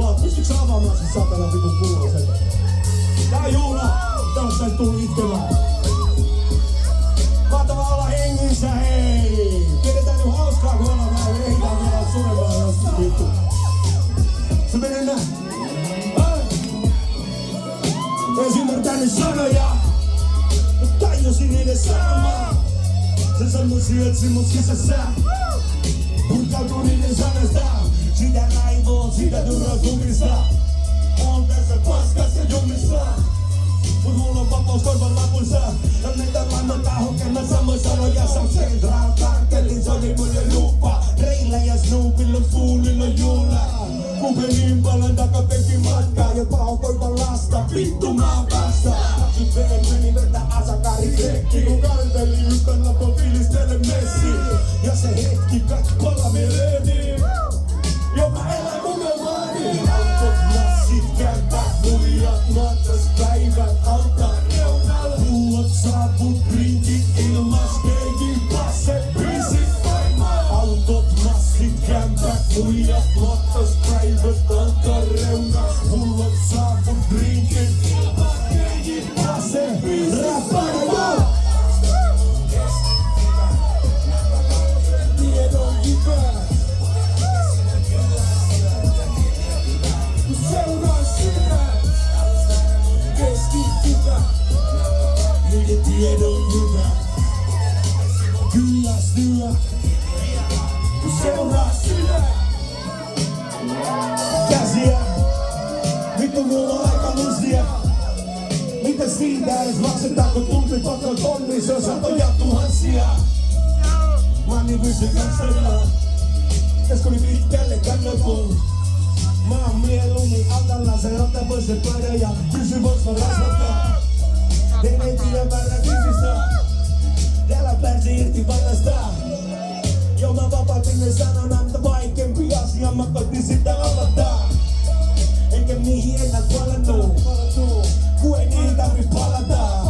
avaa. Pystytkö sä avaamaan sen satana vitun pullon sen? Tää Juula, tästä ei tullut itkemään. Mahtavaa olla hengissä, hei! Pidetään nyt hauskaa, kun ollaan vähän ehditään vielä surevaa jostain vittu. Se menee näin. Ees ymmärtänyt sanoja, mut tajusin niiden sanomaa. Se sanoisi etsi mut sisässä. Purkautuu niiden sanasta. Sitä raivoo, sitä turrautumista. On tässä paskassa jumissa. Mut mulla on vapaus korvan lapunsa. Ja meitä lannotaan hokemaan samoja sanoja. Sam Central kartellin sonimuiden lupa. Reillä ja Snoopilla fuulilla juula. Puhelin palan takapenkin matkaa. Ja paukoivan lasta vittu maan päästä. Taksut veen meni vetä asakari rekki. Kun kartelli yppän lapon filistele messi. Ja se hetki kaikki palameleeni. Jopa elän unelmaani. Autot, lassit, kämpät, muijat, matras, päivät, altaan reunalla. Pullot, saavut, rinkit, ilmas, keivin, passe, biisit, voimaa. Autot, lassit, kämpät, muijat, matras, päivät, altaan reunalla. Pullot, saavut, rinkit, ilmas, keivin, passe, biisit, voimaa. Tiedon jypää. Seuraa sitä, keskittyvä, niiden tiedon hyvä, kyllästyä, seuraa sitä. Käsiä, vittu mulla on aika mustia. Mitä siitä edes maksetaanko tunti patron tonni, se on satoja tuhansia. Manni pysy kansalla, keskoni pitkälle kannatun. Mä oon mieluummin altalla, se ottaa pois se pöydä ja kysy voiks mä rasvattaa. Tein ei tiedä väärä kysistä, täällä pärsi irti vallasta. Joo mä vapautin ne sanonnan, mutta vaikeampi asia mä koitin sitä avata. Enkä niihin enää palannut, kun ei niihin tarvi palata.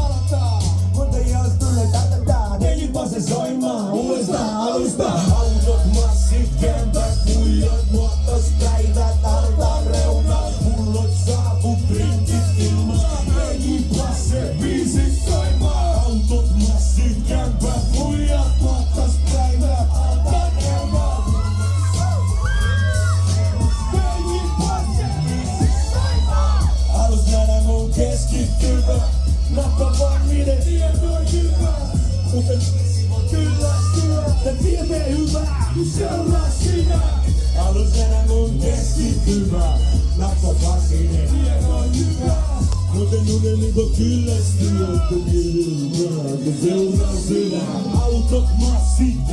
Mutta jos tulee tätä, neljipä se soimaan uudestaan alusta. Autot, massit, kämpät, muijat, nuottas, päivät, altaan reuna. Pullot, saavut, rinkit, ilmas, neljipä se biisi soimaan. Autot, massit, kämpät, muijat, nuottas, päivät, altaan reuna. Neljipä se biisi soimaan. Halus nähdä mun keskittyvä. Nappa vaan niiden tietoon hyvä. Kuten kyllästyä ja tieteen hyvää. Seuraa sinä. Halus nähdä mun keskittyvä. Nappa vaan niiden tietoon hyvä. Kuten unelmiko kyllästyä ja tieteen hyvää. Seuraa sinä. Autot, massit,